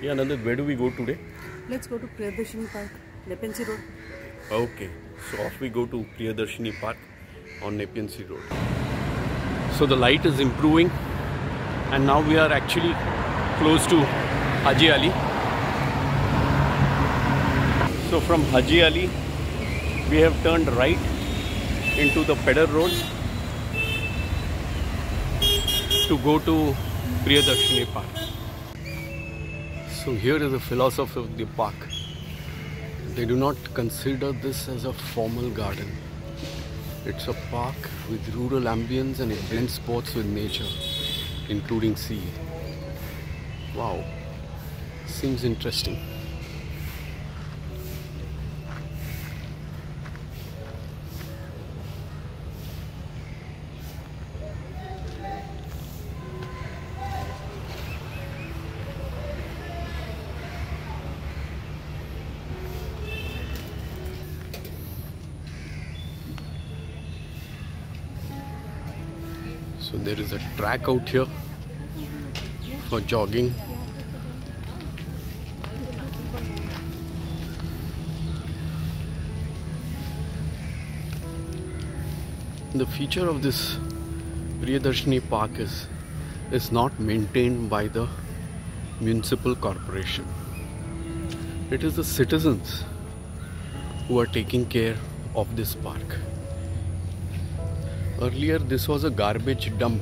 Yeah, Nanda, where do we go today? Let's go to Priyadarshini Park, Nepean Sea Road. Okay, so off we go to Priyadarshini Park on Nepean Sea Road. So the light is improving and now we are actually close to Haji Ali. So from Haji Ali we have turned right into the Pedder Road to go to Priyadarshini Park. So here is the philosophy of the park. They do not consider this as a formal garden. It's a park with rural ambience and it blends sports with nature, including sea. Wow, seems interesting. So there is a track out here for jogging. The feature of this Priyadarshini Park is not maintained by the municipal corporation. It is the citizens who are taking care of this park. Earlier this was a garbage dump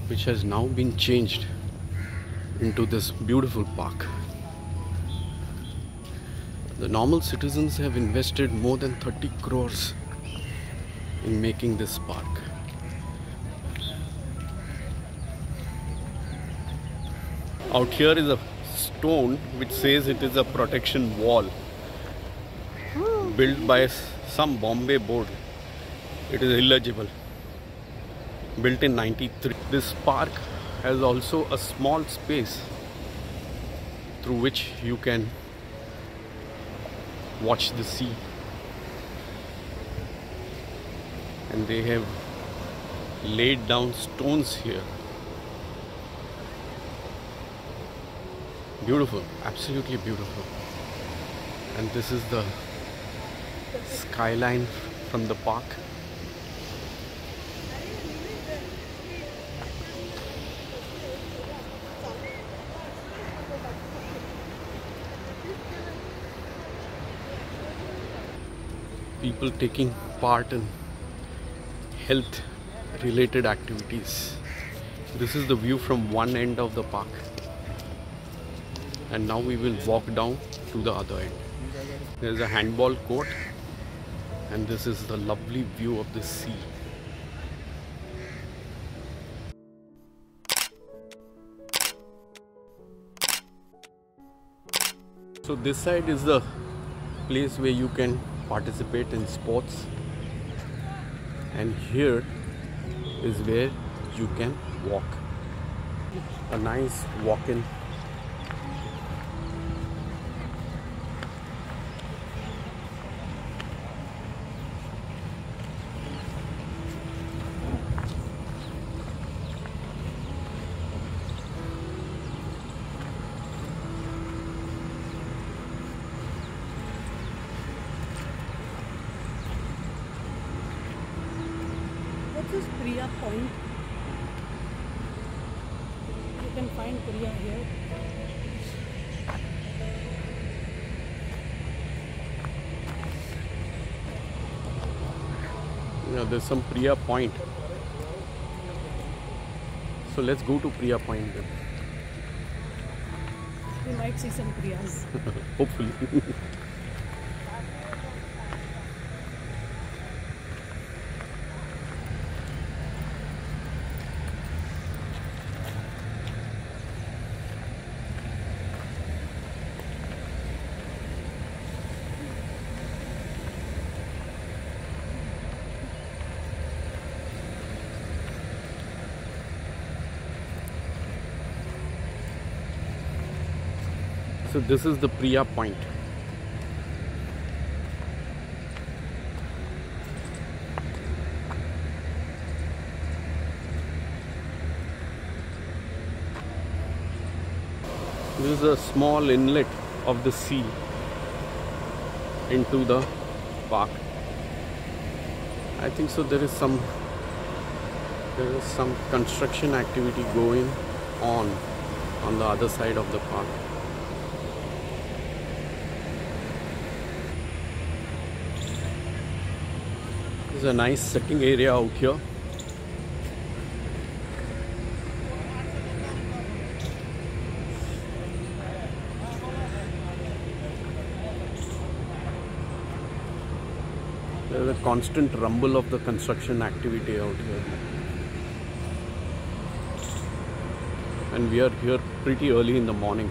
which has now been changed into this beautiful park. The normal citizens have invested more than 30 crores in making this park. Out here is a stone which says it is a protection wall built by some Bombay board. It is illegible. Built in 93. This park has also a small space through which you can watch the sea. And they have laid down stones here. Beautiful, absolutely beautiful. And this is the skyline from the park. People taking part in health related activities. This is the view from one end of the park, and now we will walk down to the other end. There is a handball court and this is the lovely view of the sea. So this side is the place where you can participate in sports, and here is where you can walk. A nice walk-in. This is Priya Point. You can find Priya here. Yeah, there's some Priya Point. So let's go to Priya Point then. We might see some Priyas. Hopefully. So this is the Priya Point. This is a small inlet of the sea into the park. I think so there is some construction activity going on the other side of the park. There's a nice sitting area out here. There's a constant rumble of the construction activity out here. And we are here pretty early in the morning.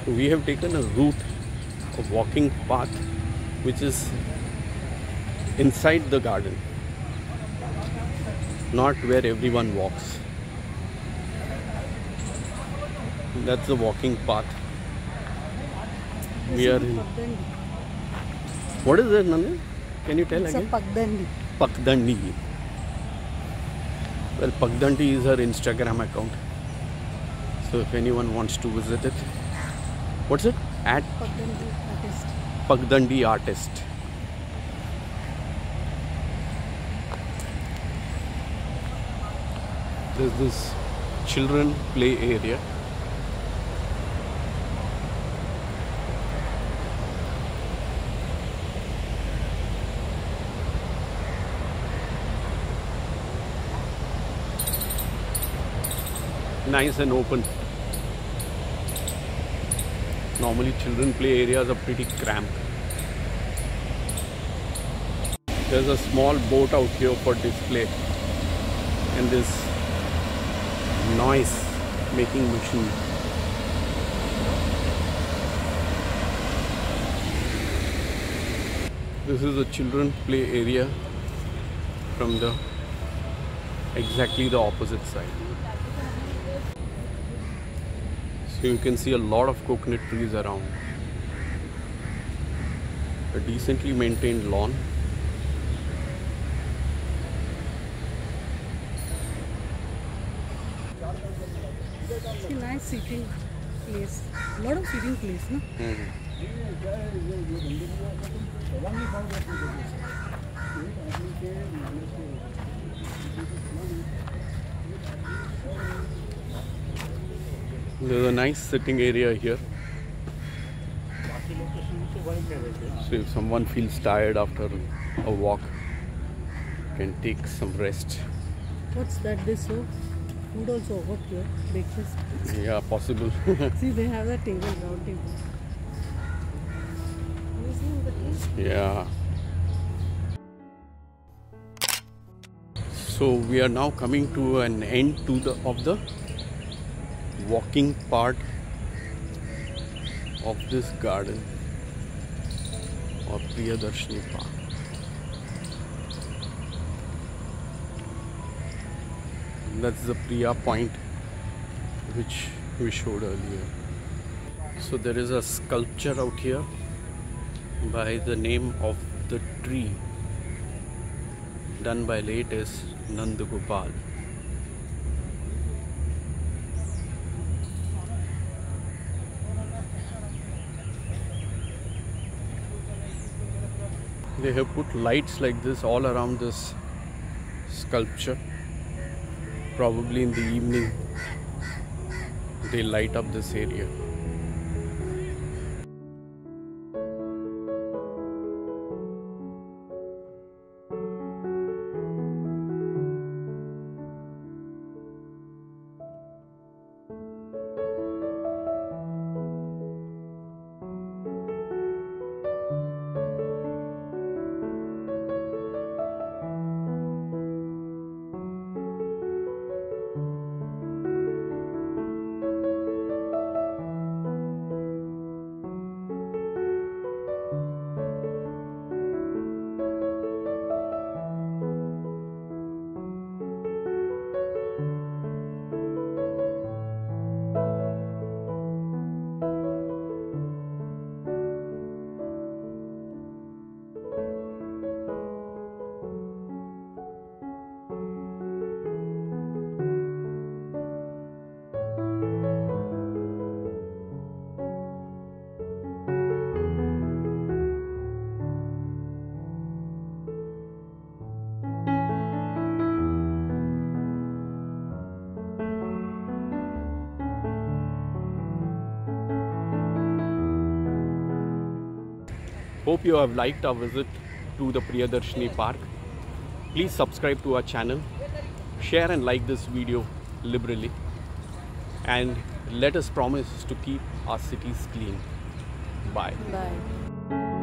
We have taken a route, a walking path, which is inside the garden, not where everyone walks. That's the walking path. We are in. Pagdandi. What is that, Nanda? Can you tell It's again? a Pagdandi. Pagdandi. Well, Pagdandi is her Instagram account. So if anyone wants to visit it, what's it? At Pagdandi artist. Pagdandi Artist. There's this children play area. Nice and open. Normally children play areas are pretty cramped. There's a small boat out here for display and this noise making machine. This is a children play area from the exactly the opposite side. So you can see a lot of coconut trees around. A decently maintained lawn. It's a nice seating place. A lot of seating place, no? There's a nice sitting area here. So if someone feels tired after a walk, can take some rest. What's that they serve? Food also over here. Breakfast. Yeah, possible. See, they have a table, round table. You see the place? Yeah. So we are now coming to an end of the walking part of this garden or Priyadarshini Park. That's the Priya point which we showed earlier. So there is a sculpture out here by the name of the tree done by latest Nandagopal. They have put lights like this all around this sculpture. Probably in the evening they light up this area. Hope you have liked our visit to the Priyadarshini Park. Please subscribe to our channel, share and like this video liberally, and let us promise to keep our cities clean. Bye. Bye.